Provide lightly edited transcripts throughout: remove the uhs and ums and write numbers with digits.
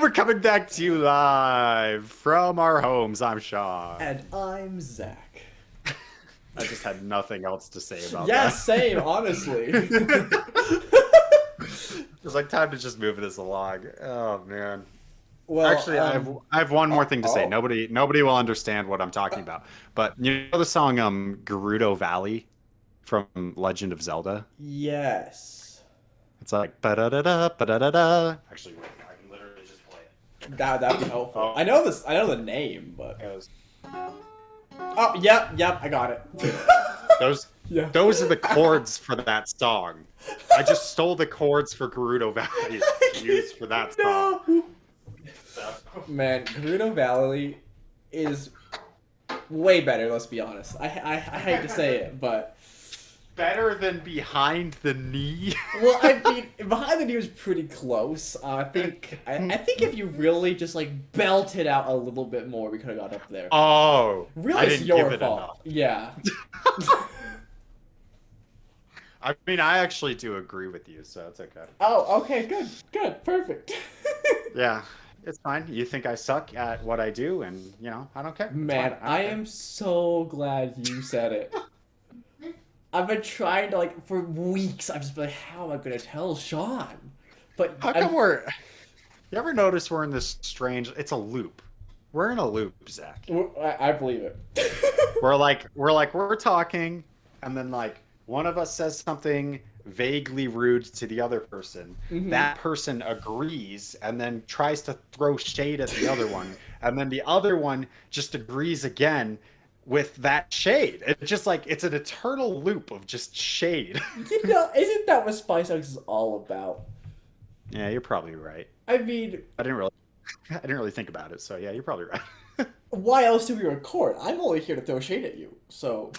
And we're coming back to you live from our homes. I'm Sean. And I'm Zach. I just had nothing else to say about Yeah, that. same, honestly. It's like time to just move this along. Oh man. Well, Actually, I have one more thing to say. oh, Nobody will understand what I'm talking about. But you know the song Gerudo Valley from Legend of Zelda? yes. It's like ba da da da ba da da da. Actually, wait, I can literally just play it. That'd be helpful. Oh, I know this. I know the name, but it goes. oh, yep, I got it. Those Yeah. those are the chords for that song. I just stole the chords for Gerudo Valley to use for that song. No. So, Man, Gerudo Valley is way better. Let's be honest. I hate to say it, but better than Behind the Knee. well, I mean, Behind the Knee was pretty close. I think if you really just like belted out a little bit more, we could have got up there. Oh, Really, I it's didn't your give it fault. enough. Yeah. I mean, I actually do agree with you, so it's okay. Oh, okay, good, perfect. Yeah, it's fine. You think I suck at what I do, and I don't care. It's Man, fine. I don't care. am so glad you said it. I've been trying to for weeks. I've just been like, how am I gonna tell Sean? But How come we're? You ever notice we're in this strange? It's a loop. We're in a loop, Zach. I believe it. We're talking, and then one of us says something vaguely rude to the other person. Mhm. That person agrees and then tries to throw shade at the other one, and then the other one just agrees again with that shade. It's just it's an eternal loop of just shade. Isn't that what Spice X is all about? Yeah, you're probably right. I mean, I didn't really think about it, so yeah, you're probably right. why else do we record? I'm only here to throw shade at you. So,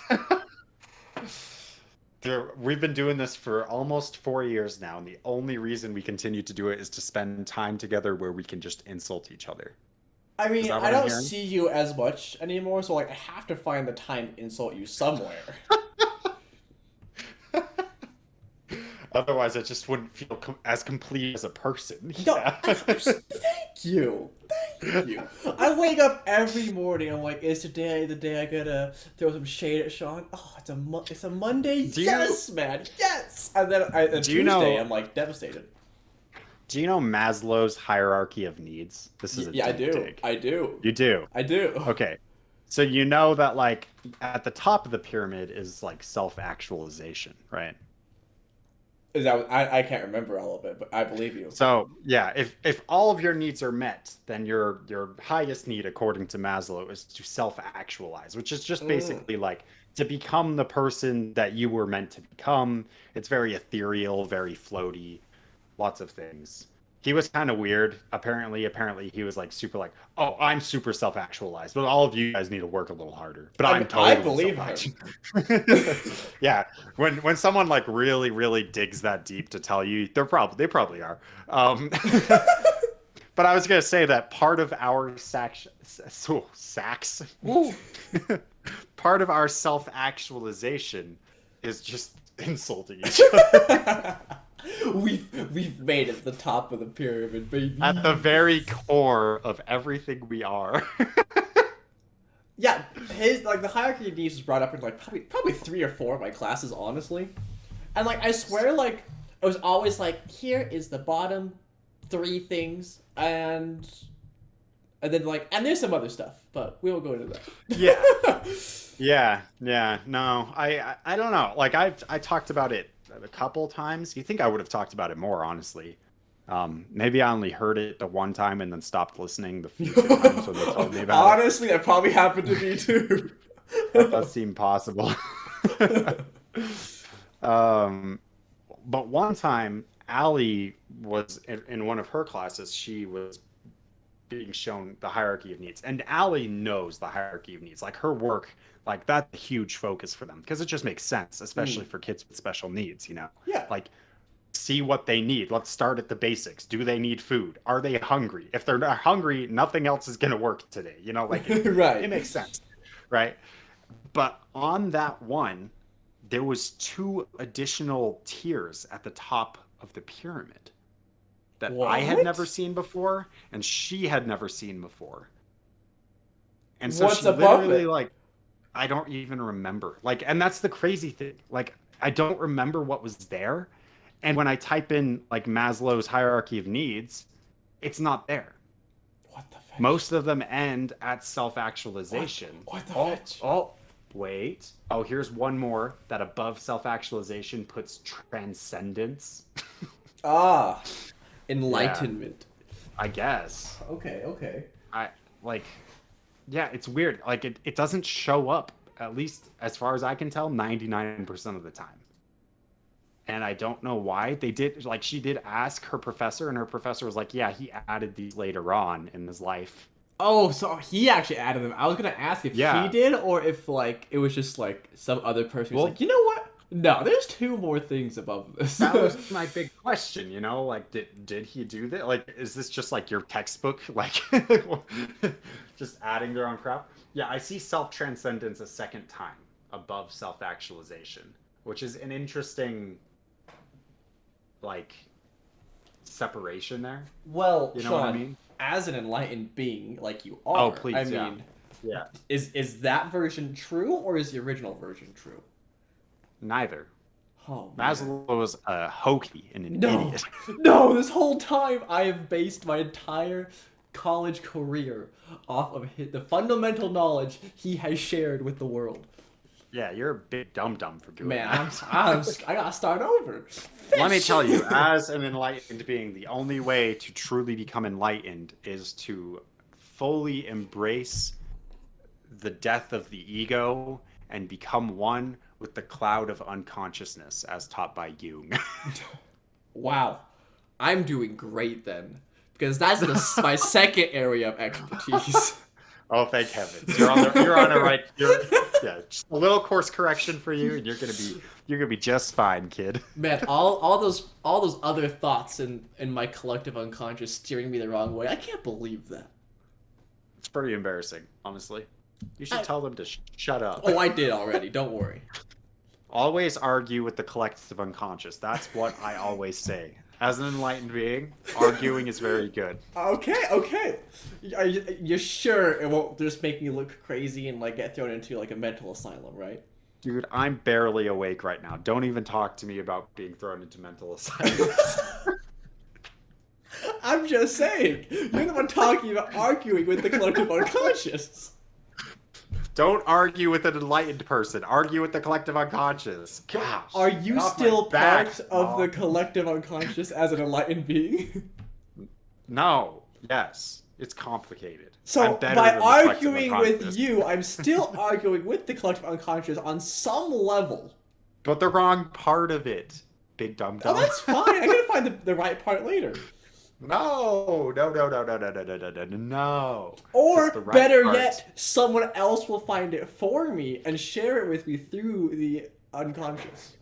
We've been doing this for almost 4 years now, and the only reason we continue to do it is to spend time together where we can just insult each other. I Is mean, that I what I'm don't hearing? see you as much anymore, so I have to find the time to insult you somewhere. Otherwise, I just wouldn't feel as complete as a person. No, Yeah. thank you. Thank you. I wake up every morning. I'm like, is today the day I gotta throw some shade at Sean? Oh, it's a Monday. Do you- Yes, man. Yes. And then Do Tuesday, you know- I'm like devastated. Do you know Maslow's hierarchy of needs? This is a Yeah, I deep do. dig. I do. You do. I do. Okay. So you know that at the top of the pyramid is self-actualization, right? Is that I can't remember all of it, but I believe you. So yeah, if all of your needs are met, then your highest need, according to Maslow, is to self-actualize, which is just Mm. basically to become the person that you were meant to become. It's very ethereal, very floaty, lots of things. He was kind of weird. Apparently he was super oh, I'm super self-actualized, but all of you guys need to work a little harder. But I'm I totally believe him. self-actualized. Yeah, when someone really really digs that deep to tell you, they probably are. But I was gonna say that part of our part of our self-actualization is just insulting each other. We've made it to the top of the pyramid, baby. At the very core of everything we are. Yeah, his the hierarchy of needs was brought up in probably 3 or 4 of my classes, honestly. And I swear it was always here is the bottom 3 things and then and there's some other stuff, but we won't go into that. Yeah. Yeah. No, I don't know. I talked about it a couple times. You think I would have talked about it more, honestly. Maybe I only heard it the one time and then stopped listening the few times when they told me about it. Honestly, that probably happened to me too. That does seem possible. But one time, Allie was in one of her classes. She was being shown the hierarchy of needs, and Allie knows the hierarchy of needs. Her work, that's a huge focus for them because it just makes sense, especially for kids with special needs. Yeah. See what they need. Let's start at the basics. Do they need food? Are they hungry? If they're not hungry, nothing else is going to work today. Right. It makes sense, right? But on that one, there was 2 additional tiers at the top of the pyramid. that I had never What? seen before and she had never seen before. And so What's she above literally it? like I don't even remember. Like, and that's the crazy thing. Like, I don't remember what was there. And when I type in like Maslow's hierarchy of needs, it's not there. What the fetch? Most of them end at What? self-actualization. What the Oh, fetch? oh, wait. Oh, here's one more that above self-actualization puts transcendence. Ah, Yeah, enlightenment. I guess. Okay, okay. I like yeah, it's weird. Like it doesn't show up, at least as far as I can tell, 99% of the time. And I don't know why. They did like she did ask her professor, and her professor was like, "Yeah, he added these later on in his life." Oh, so he actually added them. I was gonna ask if he Yeah. did or if like it was just like some other person who's Well, like, you know what? No, there's two more things above this. that was my big question, like did he do that? Like is this just like your textbook like just adding their own crap? Yeah, I see self-transcendence a second time above self-actualization, which is an interesting like separation there. Well, You know what I Sean, mean? as an enlightened being like you Oh, are, I please, yeah. mean, Yeah. is that version true or is the original version true? Neither. Oh man. Maslow was a hokey and an No, idiot. no, this whole time I have based my entire college career off of the fundamental knowledge he has shared with the world. Yeah, you're a big dum dum for doing Man, that. I gotta start over. Let me Fish. tell you, as an enlightened being, the only way to truly become enlightened is to fully embrace the death of the ego and become one with the cloud of unconsciousness, as taught by Jung. Wow, I'm doing great then, because that's my second area of expertise. Oh, thank heavens! You're on a right. Yeah, just a little course correction for you, and you're gonna be just fine, kid. Man, all those other thoughts in my collective unconscious steering me the wrong way. I can't believe that. It's pretty embarrassing, honestly. You should I, tell them to shut up. oh, I did already. Don't worry. Always argue with the collective unconscious. That's what I always say. As an enlightened being, arguing is very good. Okay, okay. Are you're sure it won't just make me look crazy and like get thrown into like a mental asylum, right? Dude, I'm barely awake right now. Don't even talk to me about being thrown into mental asylums. I'm just saying. You're the one talking about arguing with the collective unconscious. Don't argue with an enlightened person. Argue with the collective unconscious. Gosh. Are you get off my still back, part of the Mom. collective unconscious as an enlightened being? No. Yes. It's complicated. So I'm better by than the collective arguing with unconscious. you, I'm still arguing with the collective unconscious on some level. But the wrong part of it. Big dum Oh, dum. that's fine. I gotta find the right part later. No, no, no, no, no, no, no, no, no, no, no. Or It's the right better part. yet, someone else will find it for me and share it with me through the unconscious.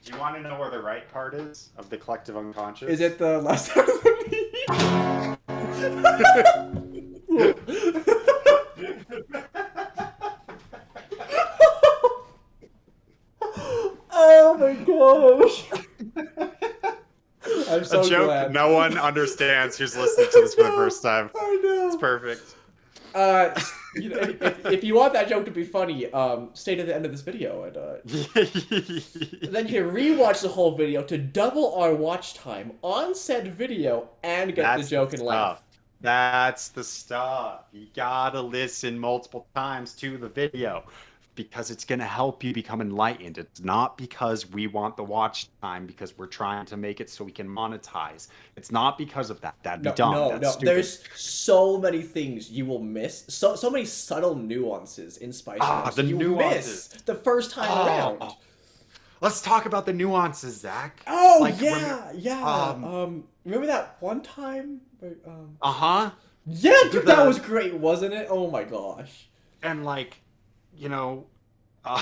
Do you want to know where the right part is of the collective unconscious? Is it the last part of me? Oh my gosh! I'm so a joke glad. no one understands who's listening to this for the first time. I know. It's perfect. If you want that joke to be funny, stay to the end of this video, and then you can rewatch the whole video to double our watch time on said video and get That's the joke and laugh. stuff. That's the stuff. You gotta listen multiple times to the video because it's gonna help you become enlightened. It's not because we want the watch time because we're trying to make it so we can monetize. It's not because of that. That'd be dumb. That's stupid. There's so many things you will miss. So many subtle nuances in Spice Wars the you nuances. miss the first time around. Let's talk about the nuances, Zach. Oh Like, yeah. Remember that one time? Uh-huh. Yeah, dude, that was great, wasn't it? Oh my gosh. And like, you know, uh,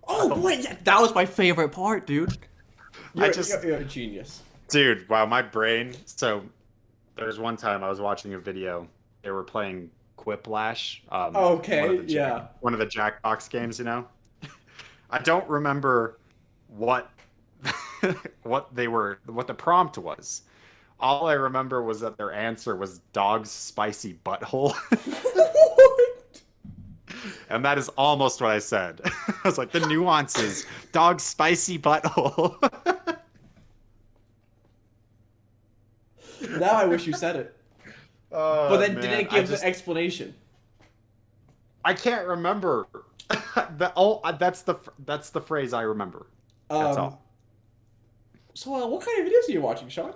Oh boy, yeah, that was my favorite part, dude. You're a genius. dude, wow, my brain. So there's one time I was watching a video. They were playing Quiplash. Okay, one of the Jackbox games, I don't remember what what the prompt was, all I remember was that their answer was dog's spicy butthole. And that is almost what I said. I was like, the nuances, dog's spicy butthole. Now I wish you said it. Oh, But then man. didn't give the explanation. I can't remember. That's the phrase I remember. That's Um, all. So, what kind of videos are you watching, Sean?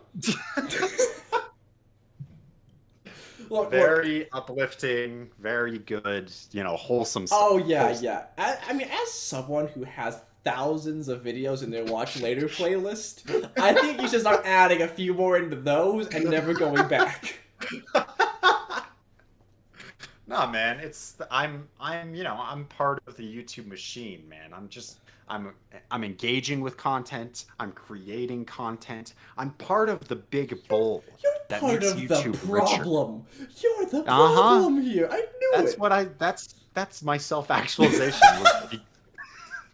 Look. Very uplifting, very good, wholesome stuff. Oh, yeah, yeah. I mean, as someone who has thousands of videos in their watch later playlist, I think you should start adding a few more into those and never going back. Nah, man, I'm part of the YouTube machine, man. I'm engaging with content. I'm creating content. I'm part of the big bowl You're that part makes of YouTube the richer. problem. You're the problem here. I knew it. That's my self-actualization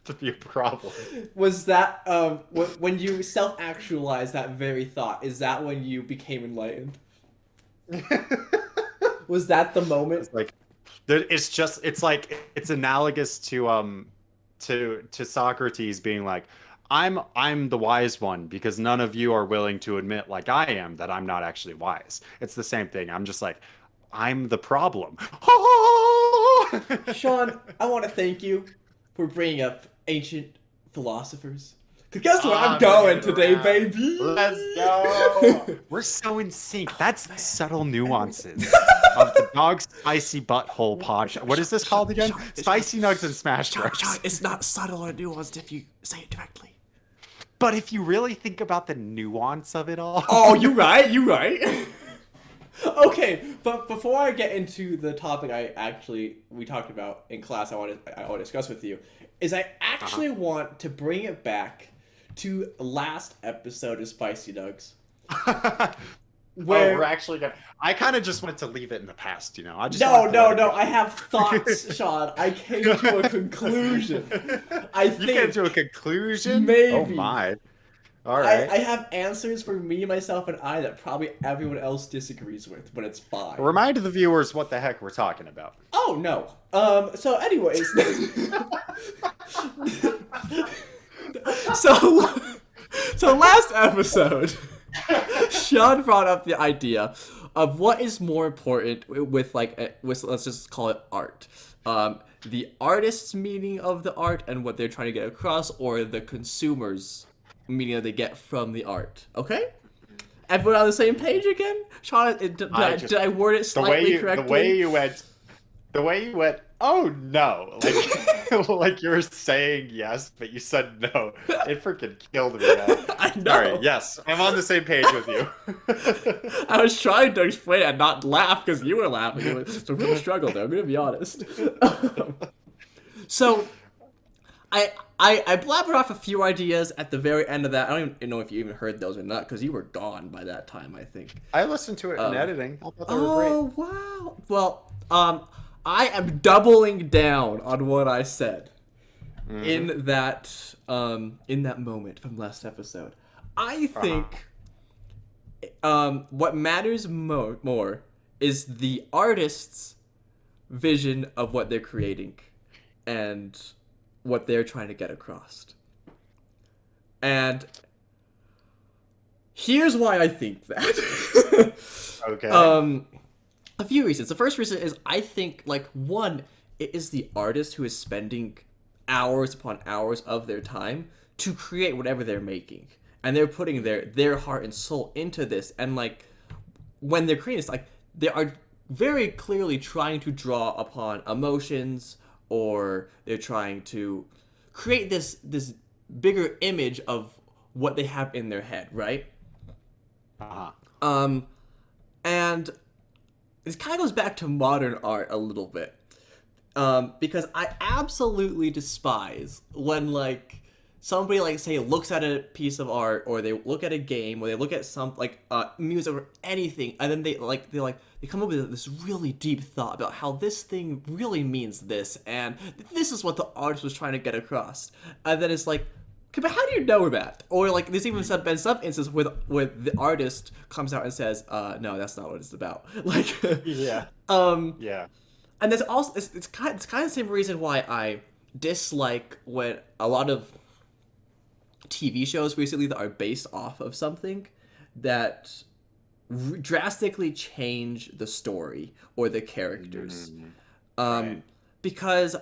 to be a problem. Was that when you self-actualized that very thought? Is that when you became enlightened? Was that the moment? It's analogous to Socrates being like, I'm the wise one because none of you are willing to admit, like I am, that I'm not actually wise. It's the same thing. I'm just like, I'm the problem. Sean, I want to thank you for bringing up ancient philosophers. Cause guess where I'm going today, baby? Let's go. We're so in sync. That's the subtle nuances of the Dog's Spicy Butthole podcast. What is this called again? Spicy Nuggs and Smash Bros. Sean, it's not subtle or nuanced if you say it directly. But if you really think about the nuance of it all. Oh, you're right. You're right. Okay, but before I get into the topic we talked about in class, I want to discuss with you, is I actually want to bring it back to last episode of Spicy Nuggs. Where we're actually gonna. I kind of just wanted to leave it in the past, No. I have thoughts, Sean. I came to a conclusion. You came to a conclusion? Maybe. Oh my. All right. I have answers for me, myself, and I that probably everyone else disagrees with, but it's fine. Remind the viewers what the heck we're talking about. Oh no. So anyways. So last episode, Sean brought up the idea of what is more important with let's just call it art. The artist's meaning of the art and what they're trying to get across, or the consumer's meaning that they get from the art. Okay? Everyone on the same page again? Sean, did I word it slightly correctly? The way you went, oh no, like you were saying yes, but you said no. It freaking killed me, man. I know. Sorry, yes, I'm on the same page with you. I was trying to explain it and not laugh because you were laughing. It's a real struggle, though. I'm gonna be honest. So, I blabbered off a few ideas at the very end of that. I don't even know if you even heard those or not because you were gone by that time, I think. I listened to it in editing. I thought they were great. Oh wow! Well, I am doubling down on what I said in that moment from last episode. I think what matters more is the artist's vision of what they're creating and what they're trying to get across. And here's why I think that. Okay. A few reasons. The first reason is I think, one, it is the artist who is spending hours upon hours of their time to create whatever they're making. And they're putting their heart and soul into this. And, when they're creating this, they are very clearly trying to draw upon emotions, or they're trying to create this bigger image of what they have in their head, right? And this kind of goes back to modern art a little bit. Because I absolutely despise when, somebody, say, looks at a piece of art, or they look at a game, or they look at some, music or anything, and then they come up with this really deep thought about how this thing really means this, and this is what the artist was trying to get across. And then it's like, Okay, but how do you know that? Or like, there's even been some instances where the artist comes out and says, "No, that's not what it's about." Like, Yeah. um, Yeah. and there's also it's kind of the same reason why I dislike when a lot of TV shows recently that are based off of something that drastically change the story or the characters, Mm, um, right. because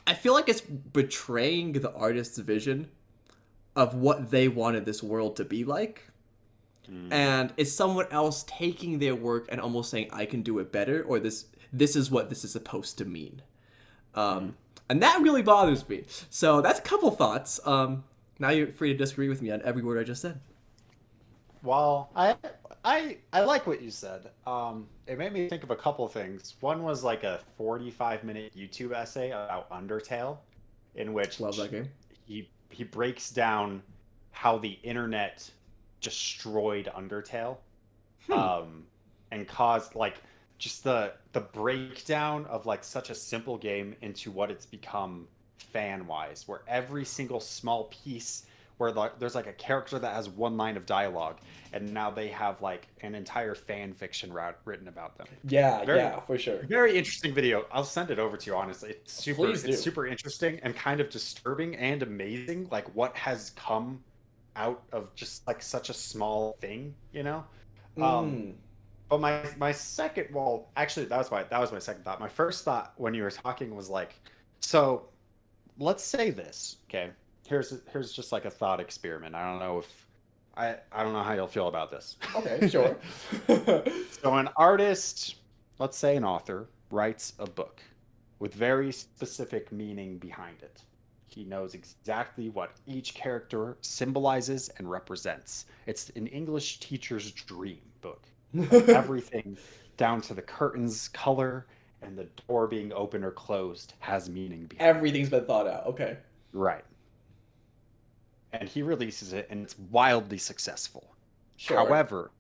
I feel like it's betraying the artist's vision of what they wanted this world to be like, Mm, and it's someone else taking their work and almost saying I can do it better, or this is what this is supposed to mean. mm. And that really bothers me. So that's a couple thoughts. Now you're free to disagree with me on every word I just said. Well, I like what you said. It made me think of a couple things. One was like a 45-minute YouTube essay about Undertale, in Love which that game. he breaks down how the internet destroyed Undertale, Hmm. um, and caused like just the breakdown of like such a simple game into what it's become fan wise, where every single small piece where there's like a character that has one line of dialogue, and now they have like an entire fan fiction route written about them. Yeah, Very yeah, for sure. very interesting video. I'll send it over to you. Honestly, Please it's do. super interesting and kind of disturbing and amazing. Like what has come out of just like such a small thing, you know. Um, Mm. but my second, well, actually, that was my second thought. My first thought when you were talking was like, so let's say this, okay? Here's just like a thought experiment. I don't know if I don't know how you'll feel about this. Okay, sure. So an artist, let's say an author, writes a book with very specific meaning behind it. He knows exactly what each character symbolizes and represents. It's an English teacher's dream book. Like everything down to the curtain's color and the door being open or closed has meaning behind it. Everything's been thought out. Okay. Right. And he releases it and it's wildly successful. Sure. However,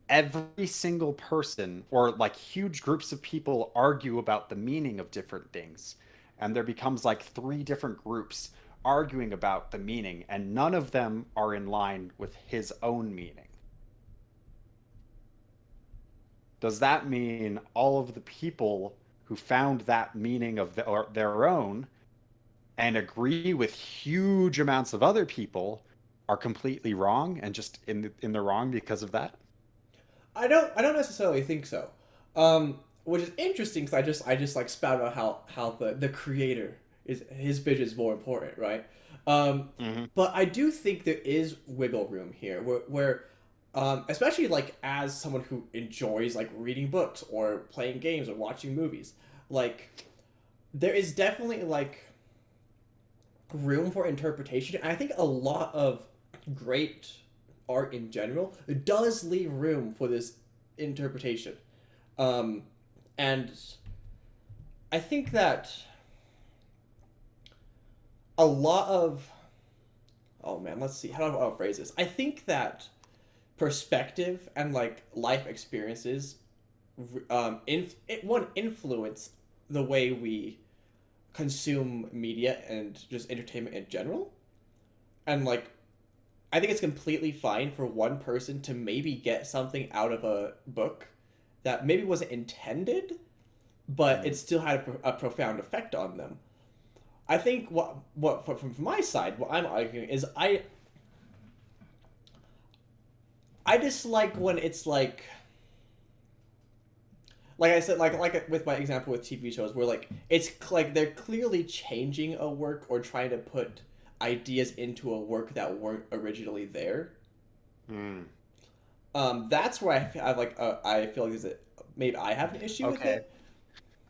every single person or like huge groups of people argue about the meaning of different things. And there becomes like three different groups arguing about the meaning, and none of them are in line with his own meaning. Does that mean all of the people who found that meaning of their own and agree with huge amounts of other people are completely wrong and just in the wrong because of that? I don't necessarily think so. Which is interesting because I just like spout out how the creator is his vision is more important, right? Um, Hmm. but I do think there is wiggle room here where especially like as someone who enjoys like reading books or playing games or watching movies, like there is definitely like room for interpretation. And I think a lot of great art in general does leave room for this interpretation. Um, and I think that a lot of oh man, let's see how do I phrase this. I think that perspective and like life experiences, one influence the way we consume media and just entertainment in general. And like I think it's completely fine for one person to maybe get something out of a book that maybe wasn't intended, but it Hmm. still had a profound effect on them. I think what from my side, what I'm arguing is I dislike when it's like I said, like with my example with TV shows, where like it's like they're clearly changing a work or trying to put ideas into a work that weren't originally there. Hmm. That's where I feel like is it maybe I have an issue with Okay. it.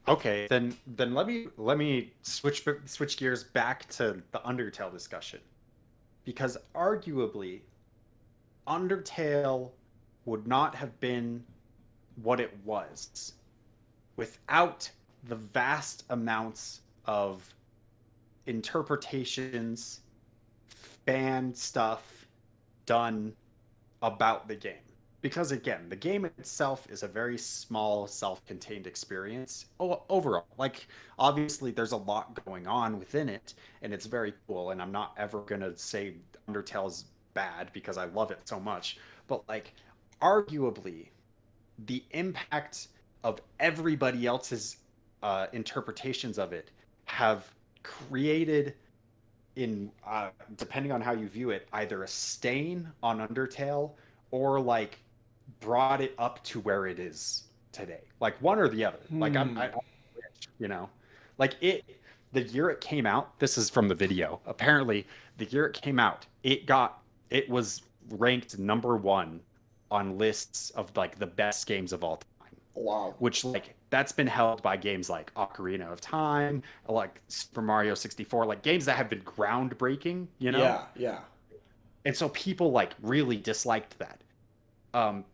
Okay, then let me switch gears back to the Undertale discussion, because arguably Undertale would not have been what it was without the vast amounts of interpretations, fan stuff done about the game. because again, the game itself is a very small, self-contained experience overall. Like, obviously, there's a lot going on within it, and it's very cool. And I'm not ever gonna say Undertale's bad because I love it so much. But like, arguably, the impact of everybody else's interpretations of it have created in depending on how you view it, either a stain on Undertale or like brought it up to where it is today. Like one or the other. Like Hmm. I'm rich, you know. Like the year it came out, this is from the video. Apparently, the year it came out, it was ranked number 1 on lists of like the best games of all time, Wow. which like that's been held by games like Ocarina of Time, like Super Mario 64, like games that have been groundbreaking, you know? Yeah, yeah. And so people like really disliked that.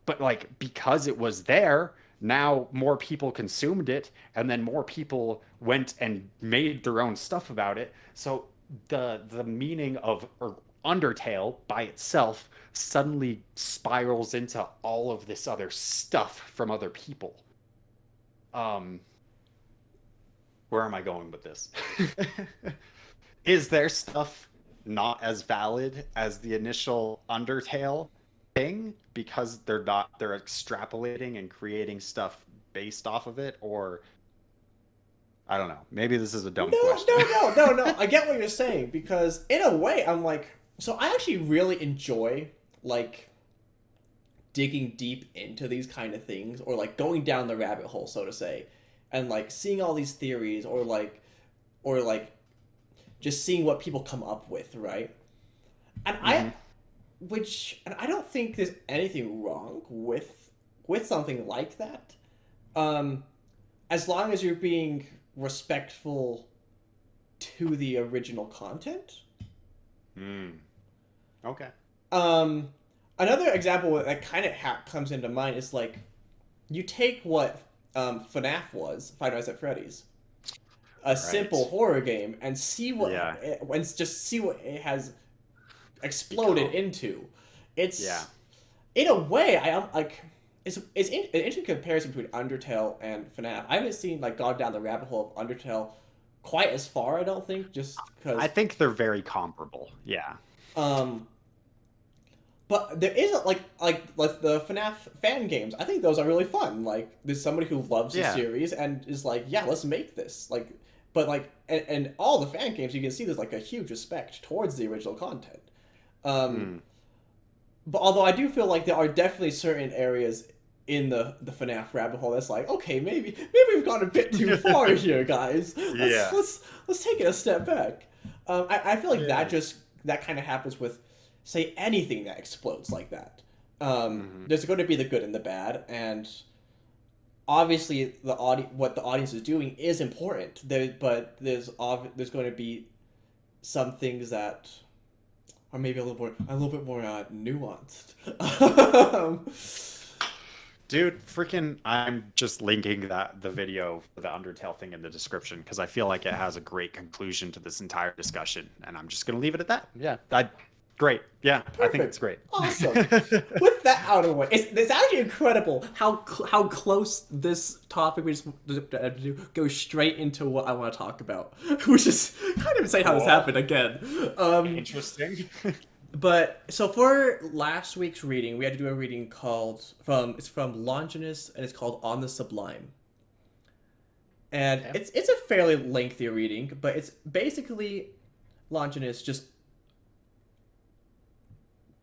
But like because it was there, now more people consumed it, and then more people went and made their own stuff about it. So the meaning of Undertale by itself suddenly spirals into all of this other stuff from other people. Um, where am I going with this? Is there stuff not as valid as the initial Undertale thing because they're extrapolating and creating stuff based off of it? Or I don't know. Maybe this is a dumb No, question. no, no, no, no. I get what you're saying because in a way, I'm like, so I actually really enjoy like digging deep into these kind of things or like going down the rabbit hole, so to say, and like seeing all these theories or like just seeing what people come up with, right? And I Hmm. which and I don't think there's anything wrong with something like that. Um as long as you're being respectful to the original content. Mm. Okay. Um, Another example that kind of comes into mind is like you take what FNAF was, Five Nights at Freddy's, a Right. simple horror game, and Yeah. just see what it has exploded Become. into. Yeah. It's in a way I am like an interesting comparison between Undertale and FNAF. I haven't seen like gone down the rabbit hole of Undertale quite as far. I don't think just I because think they're very comparable. Yeah. um but there is like the FNAF fan games. I think those are really fun. Like there's somebody who loves the Yeah. series and is like, yeah, let's make this. Like, but like and all the fan games, you can see there's like a huge respect towards the original content. Um, Mm. but although I do feel like there are definitely certain areas in the FNAF rabbit hole that's like, okay, maybe we've gone a bit too far here, guys. Let's Yeah. let's let's take it a step back. I feel like Yeah. that kind of happens with say anything that explodes like that. Hmm. There's going to be the good and the bad, and obviously what the audience is doing is important. But there's going to be some things that are maybe a little bit more nuanced. um, Dude, freaking, I'm just linking the video for the Undertale thing in the description because I feel like it has a great conclusion to this entire discussion, and I'm just gonna leave it at that. Yeah, great. Yeah, I think it's Perfect, great. awesome. With that out of the way, it's actually incredible how close this topic we just goes straight into what I want to talk about, which is kind of insane how this Cool. happened again. Um, Interesting. But so for last week's reading, we had to do a reading called from Longinus and it's called On the Sublime. And Okay. it's a fairly lengthy reading, but it's basically Longinus just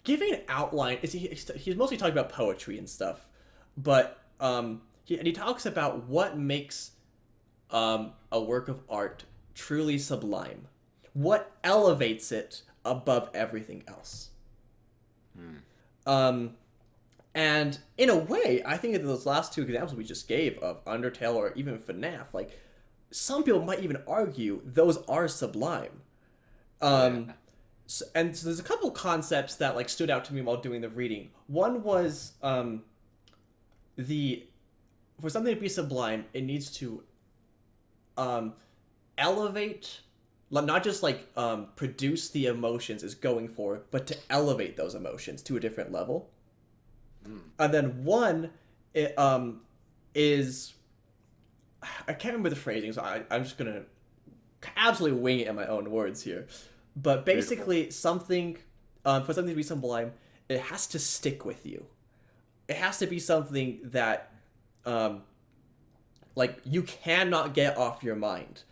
giving an outline. He's mostly talking about poetry and stuff, but he talks about what makes a work of art truly sublime, what elevates it above everything else. Hmm. Um, and in a way, I think that those last two examples we just gave of Undertale or even FNAF, like some people might even argue those are sublime. Yeah. Um, and so there's a couple concepts that like stood out to me while doing the reading. One was the for something to be sublime, it needs to um, elevate, not just like produce the emotions is going for, but to elevate those emotions to a different level. Mm. And then one, it, is I can't remember the phrasing, so I'm just gonna absolutely wing it in my own words here. But Beautiful. basically, something for something to be sublime, it has to stick with you. It has to be something that um, like you cannot get off your mind.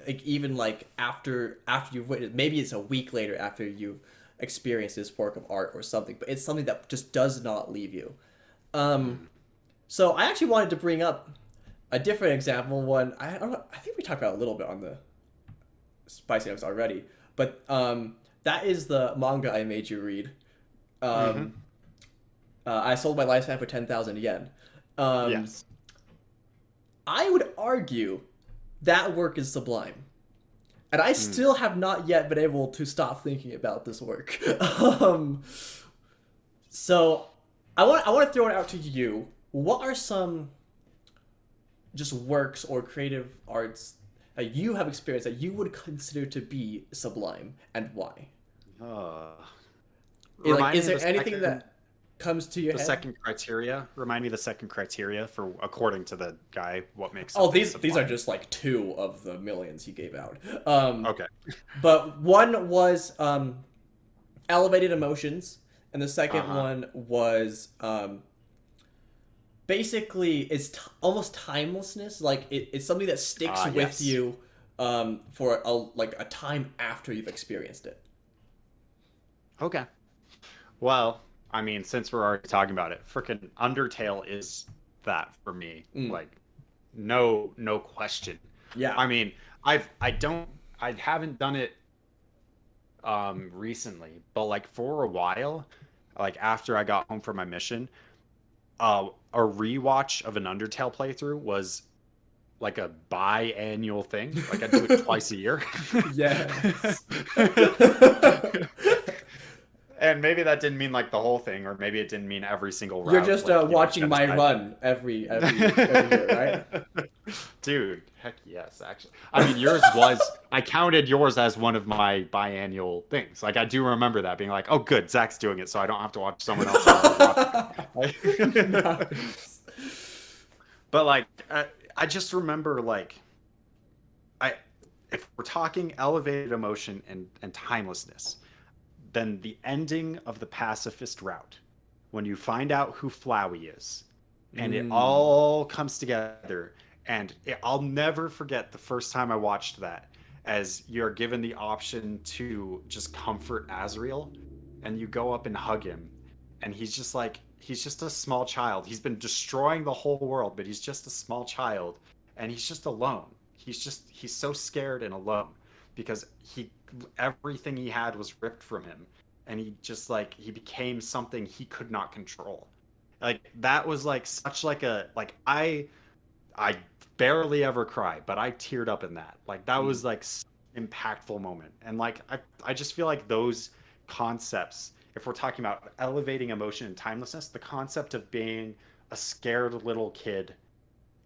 Like even like after you've witnessed, maybe it's a week later after you've experienced this work of art or something, but it's something that just does not leave you. Um, Mm. so I actually wanted to bring up a different example. One I don't know, I think we talked about it a little bit on the Spicy Nuggets already, but that is the manga I made you read. Hmm. Um, I sold my lifespan for 10,000 yen. Um, Yes. I would argue that work is sublime. And I Mm. still have not yet been able to stop thinking about this work. um, so I want to throw it out to you. What are some just works or creative arts that you have experienced that you would consider to be sublime, and why? Uh, Like, remind is me there anything that comes to your the head? second criteria. Remind me the second criteria for according to the guy what makes Oh, something these are sublime. just like two of the millions he gave out. Um, Okay. but one was elevated emotions, and the Uh second huh. one was basically it's almost timelessness. Like it's something that sticks Ah, with yes. you for a time after you've experienced it. Okay. Well, I mean, since we're already talking about it, freaking Undertale is that for me. Mm, Like, no question. yeah. I mean, I haven't done it recently, but like for a while, like after I got home from my mission, a rewatch of an Undertale playthrough was like a biannual thing. Like I do it twice a year. Yes. And maybe that didn't mean like the whole thing, or maybe it didn't mean every single You're route, just like, watching my genocide. run every year, right? Dude, heck yes, actually. I mean, yours was, I counted yours as one of my biannual things. Like, I do remember that being like, oh, good, Zach's doing it, so I don't have to watch someone else who already watched it. Nice. But, like, I just remember, like, I, if we're talking elevated emotion and timelessness, then the ending of the pacifist route, when you find out who Flowey is, and it Mm. all comes together, and I'll never forget the first time I watched that, as you're given the option to just comfort Azriel, and you go up and hug him, and he's just like, he's just a small child. He's been destroying the whole world, but he's just a small child, and he's just alone. He's so scared and alone because he everything he had was ripped from him, and he just like he became something he could not control. Like that was like such like a like I barely ever cry, but I teared up in that. Like that Mm. was like impactful moment. And like I just feel like those concepts, if we're talking about elevating emotion and timelessness, the concept of being a scared little kid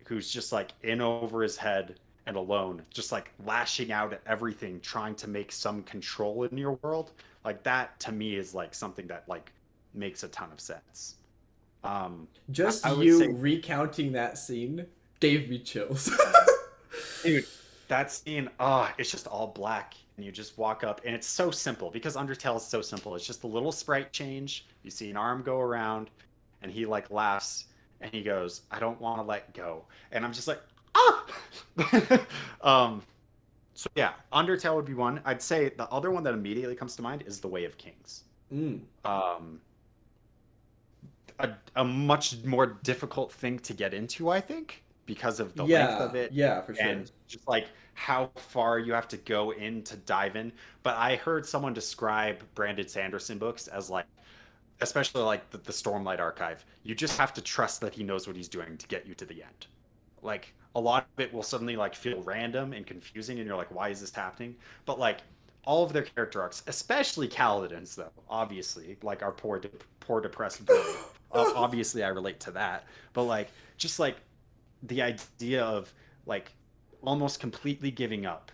who's just like in over his head and alone, just like lashing out at everything, trying to make some control in your world. Like that to me is like something that like makes a ton of sense. Um, Just I would you say, recounting that scene gave me chills. dude, that scene, ah, it's just all black, and you just walk up, and it's so simple because Undertale is so simple. It's just a little sprite change. You see an arm go around, and he like laughs, and he goes, "I don't want to let go," and I'm just like, ah. um, so yeah, Undertale would be one. I'd say the other one that immediately comes to mind is The Way of Kings. Mm. Um, a much more difficult thing to get into, I think, because of the length of Yeah, it yeah, for sure. and just like how far you have to go in to dive in. But I heard someone describe Brandon Sanderson books as like, especially like the Stormlight Archive, you just have to trust that he knows what he's doing to get you to the end. Like a lot of it will suddenly like feel random and confusing, and you're like, why is this happening? But like all of their character arcs, especially Kaladin's, though, obviously, like our poor depressed boy. Obviously, I relate to that. But like, just like the idea of like almost completely giving up,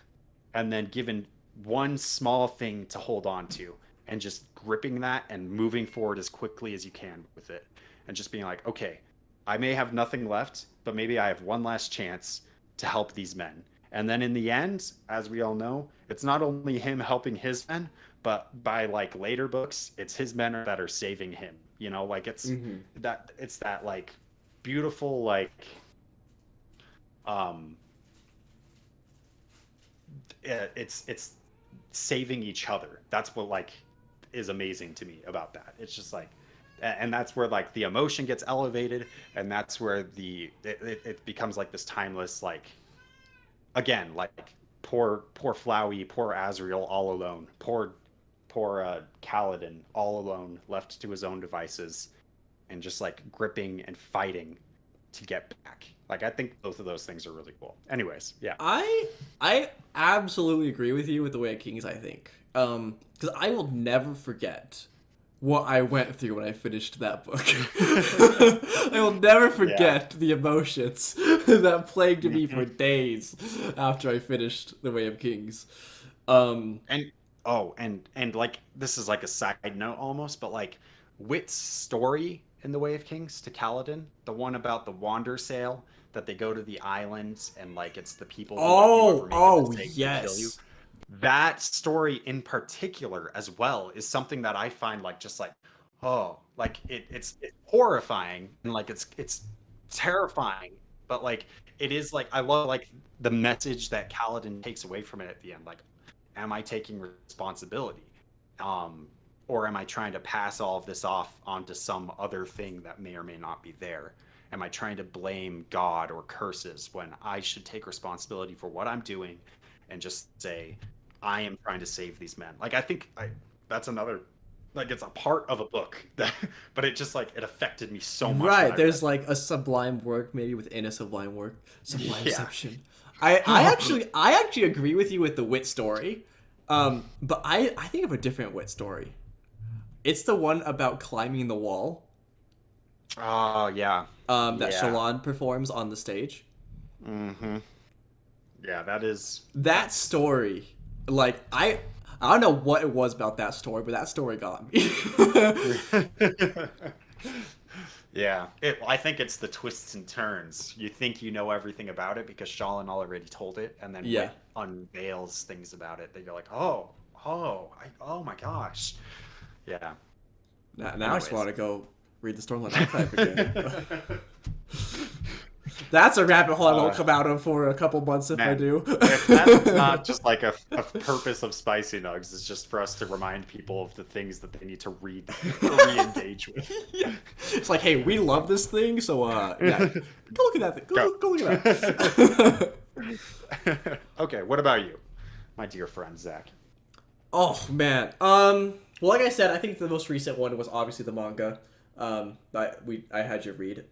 and then given one small thing to hold on to, and just gripping that and moving forward as quickly as you can with it, and just being like, okay, I may have nothing left, but maybe I have one last chance to help these men. And then in the end, as we all know, it's not only him helping his men, but by like later books, it's his men that are saving him. You know, like Mm-hmm. it's that like beautiful like um it's saving each other. That's what like is amazing to me about that. It's just like, and that's where like the emotion gets elevated, and that's where it becomes like this timeless like, again, like poor Flowey, poor Azriel all alone, poor Kaladin all alone, left to his own devices, and just like gripping and fighting to get back. Like I think both of those things are really cool. Anyways, yeah. I absolutely agree with you with the Way of Kings. I think because I will never forget what I went through when I finished that book. I will never Yeah. forget the emotions that plagued me for Mhm. days after I finished the Way of Kings. Um, And oh, and like this is like a side note almost, but like Wit's story in The Way of Kings to Kaladin, the one about the wander sail that they go to the islands and like it's the people who if you ever make a oh mistake they kill you. yes, That story in particular as well is something that I find like just like, oh, like it's horrifying and like it's terrifying, but like it is like I love like the message that Kaladin takes away from it at the end. Like, am I taking responsibility? Um, or am I trying to pass all of this off onto some other thing that may or may not be there? Am I trying to blame God or curses when I should take responsibility for what I'm doing and just say, I am trying to save these men? Like, that's another, like, it's a part of a book that, but it just like, it affected me so much when right. I read There's like a sublime work maybe within a sublime work, it. Yeah. sublimeception. I actually agree with you with the Wit story, but I think of a different Wit story. It's the one about climbing the wall Oh, yeah. that Yeah. Shallan performs on the stage. Mm-hmm. Yeah, that is, That that's, story, like I don't know what it was about that story, but that story got me. yeah, I think it's the twists and turns. You think you know everything about it because Shalin already told it, and then Yeah. Wit unveils things about it that you're like, oh my gosh. Yeah. Now I just Anyways. want to go read the Stormlight Archive again. That's a rabbit hole I won't uh, come out of for a couple months if I Man, do. if that's not just like a purpose of Spicy Nugs, is just for us to remind people of the things that they need to read or re-engage with. Yeah. It's like, hey, we love this thing, so yeah, go look at that thing. Go. Go look at that. Okay, what about you, my dear friend Zach? Oh man. Well, like I said, I think the most recent one was obviously the manga. I had you read.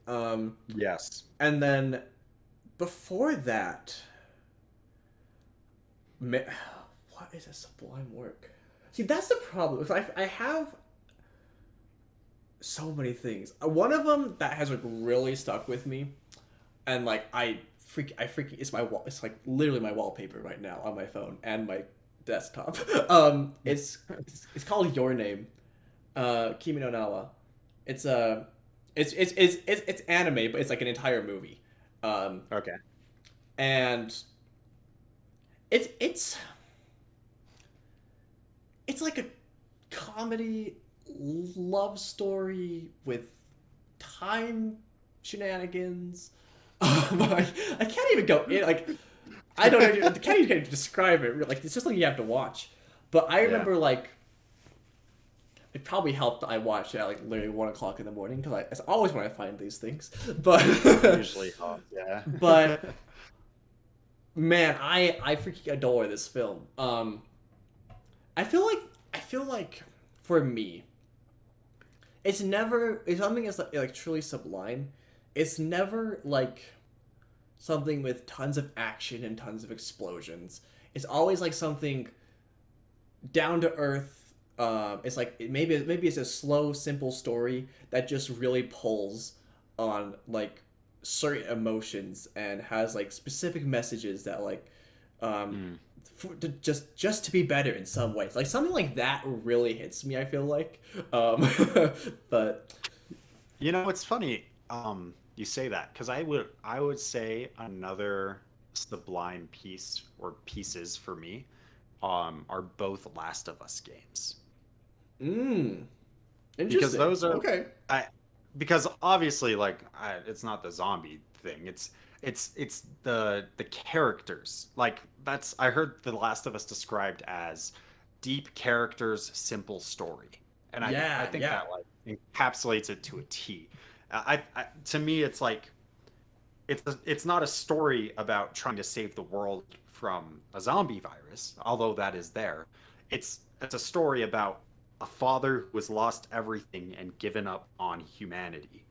Yes. And then before that, what is a sublime work? See, that's the problem. I have so many things. One of them that has like really stuck with me, and like I freaking it's my wall. It's like literally my wallpaper right now on my phone and my desktop. It's called Your Name, Kimi no Nawa. It's it's anime, but it's like an entire movie. Okay. And it's it's it's like a comedy love story with time shenanigans. I can't even go in like I don't know. I can't even describe it. Like it's just something you have to watch. But I Yeah. remember like it probably helped that I watched it at like literally 1 o'clock in the morning because it's always when I find these things. But Usually, yeah. but man, I freaking adore this film. I feel like for me, it's something that's like truly sublime. It's never like something with tons of action and tons of explosions. It's always like something down to earth. It's like maybe it's a slow, simple story that just really pulls on like certain emotions and has like specific messages that like Just to be better in some ways. Like something like that really hits me. I feel like, but You know, it's funny. You say that because I would say another Sublime piece or pieces for me, are both Last of Us games mm, because interesting. those are Okay. I because obviously it's not the zombie thing. It's the characters. Like that's I heard The Last of Us described as deep characters, simple story. And I Yeah, think yeah, that like encapsulates it to a T. To me it's like it's not a story about trying to save the world from a zombie virus, although that is there. It's a story about a father who has lost everything and given up on humanity,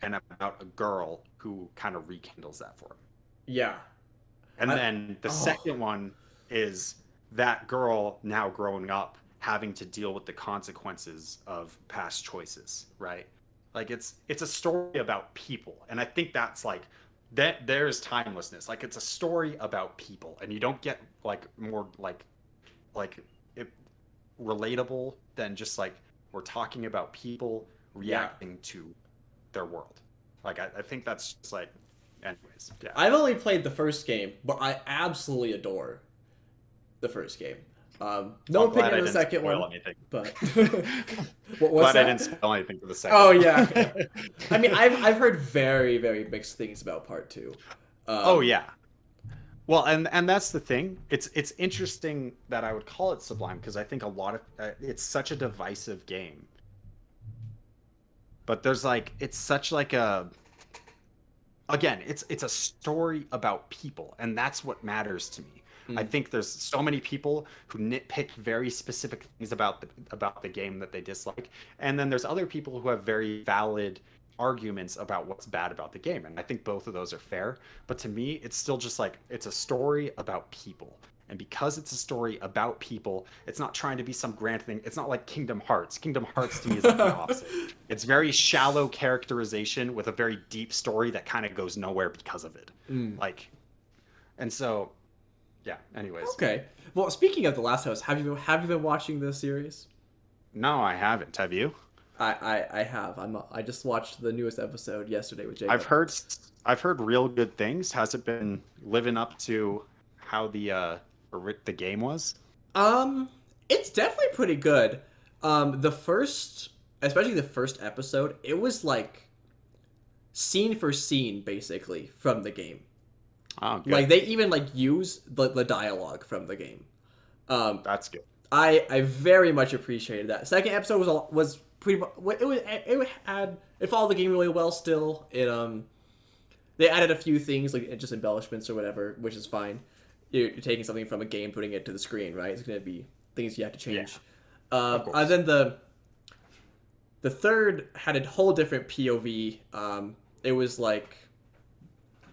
and about a girl who kind of rekindles that for him. yeah. And I then the oh second one is that girl now growing up having to deal with the consequences of past choices, right? Like it's a story about people. And I think that's like that there's timelessness. Like it's a story about people and you don't get like more like it, relatable than just like we're talking about people yeah. reacting to their world. Like I think that's just like anyways, yeah. I've only played the first game, but I absolutely adore the first game. Well, No I'm glad opinion I on the didn't second spoil one, anything. but what was Glad I didn't that? spoil anything for the second Oh one. yeah, yeah. I mean, I've heard very very mixed things about part two. Oh Um, yeah. Well, and that's the thing. It's interesting that I would call it Sublime because I think a lot of it's such a divisive game. But there's like it's such like a again, it's a story about people, and that's what matters to me. I mm, think there's so many people who nitpick very specific things about the game that they dislike, and then there's other people who have very valid arguments about what's bad about the game, and I think both of those are fair. But to me, it's still just like it's a story about people. And because it's a story about people, it's not trying to be some grand thing. It's not like Kingdom Hearts. Kingdom Hearts to me is like the opposite. It's very shallow characterization with a very deep story that kind of goes nowhere because of it. mm. Like, and so, yeah. Anyways, Okay. Well, speaking of The Last House, have you been watching this series? no, I haven't. Have you? I have. I just watched the newest episode yesterday with I've Jacob. heard I've heard real good things. Has it been living up to how the game was? Um, it's definitely pretty good. The first, especially the first episode, it was like scene for scene basically from the game. Oh, Like good. they even like use the dialogue from the game. Um, That's good. I very much appreciated that. Second episode was pretty it had it followed the game really well. Still, they added a few things like just embellishments or whatever, which is fine. You're taking something from a game, putting it to the screen, right? It's gonna be things you have to Yeah, change. of And course. then the third had a whole different POV. It was like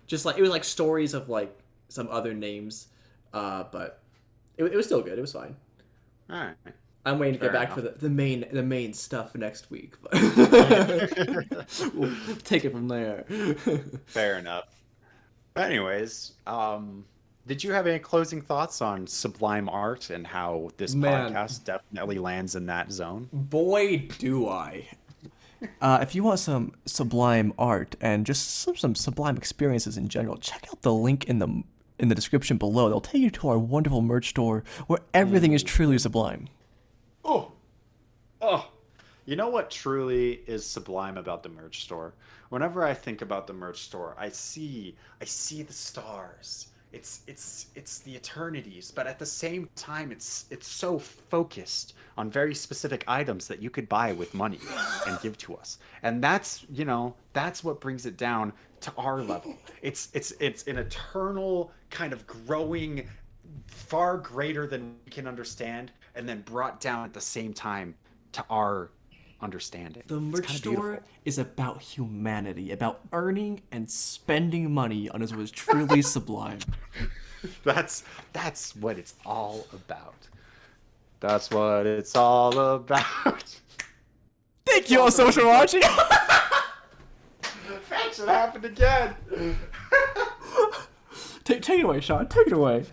just like it was like stories of like some other names, but it was still good. It was fine. All right. I'm waiting to get Fair back for enough. the main stuff next week. But we'll take it from there. Fair enough. Anyways, did you have any closing thoughts on Sublime Art and how this Man, podcast definitely lands in that zone? boy, do I. If you want some Sublime art and just some Sublime experiences in general, check out the link in the description below. They'll take you to our wonderful merch store where everything is truly Sublime. Oh, oh. You know what truly is sublime about the merch store? Whenever I think about the merch store, I see the stars. It's the eternities, but at the same time it's so focused on very specific items that you could buy with money and give to us. And that's what brings it down to our level. It's an eternal kind of growing far greater than we can understand and then brought down at the same time to our understanding. The It's merch kind of beautiful. store is about humanity, about earning and spending money on what is truly sublime. That's what it's all about. That's what it's all about. Thank you all so much for watching. That should happen again. Take it away, Sean. Take it away.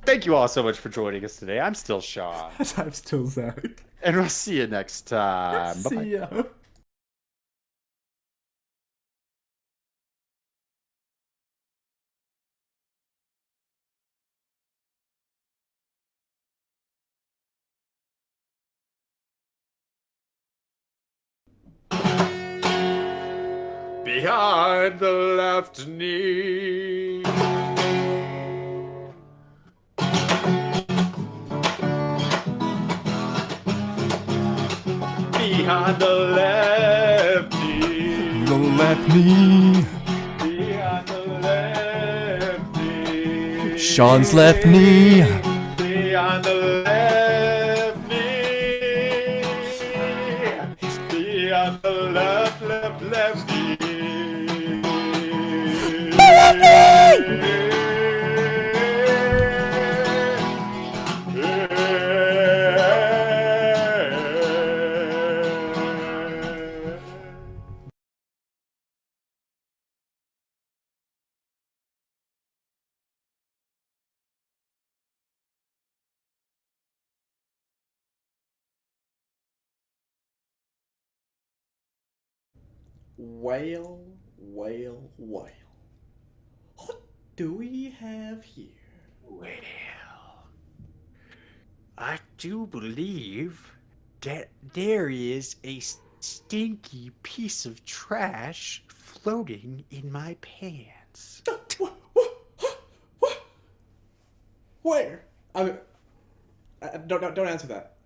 Thank you all so much for joining us today. I'm still Sean. I'm still Zach. And we'll see you next time. Bye-bye. See ya. Behind the left knee. Behind the left knee. The left knee. Behind the left knee. Sean's left knee. Behind the left knee. Behind the left knee. Well, well, well. What do we have here? Well, I do believe that there is a stinky piece of trash floating in my pants. What? Where? I mean, don't answer that.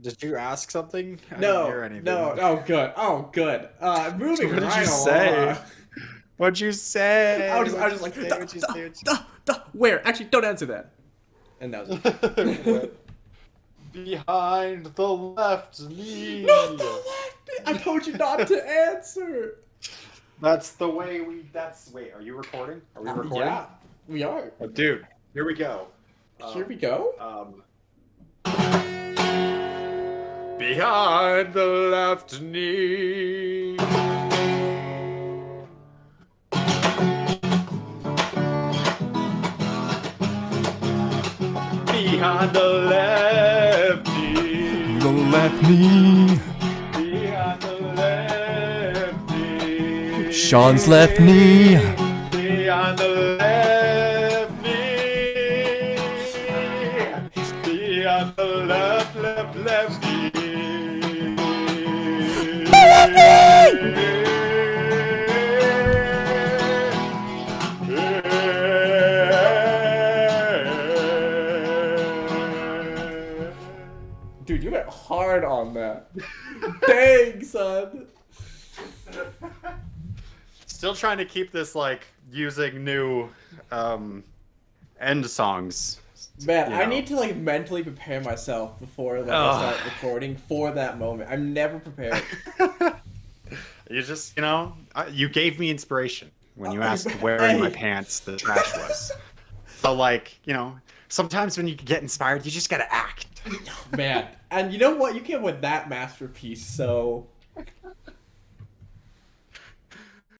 Did you ask something? I No, didn't hear anything. no. Oh, good. Moving What did right you say? along. What'd you say? I was just like, where? Actually, don't answer that. And that was it. Behind the left knee. Not the left. I told you not to answer. That's the way we. Wait, are you recording? Are we recording? Yeah, we are. Oh, dude, here we go. Here we go. Behind the left knee. Behind the left knee. The left knee. Behind the left knee. Sean's left knee. Behind the left knee. Behind the left knee. Dude, you went hard on that. Dang, son. Still trying to keep this like using new end songs. Man, You I know. need to like mentally prepare myself before like I start recording for that moment. I'm never prepared. You just, you gave me inspiration when you asked where in my Hey. pants the trash was. So like, sometimes when you get inspired, you just gotta act. Man, and you know what? You came with that masterpiece, so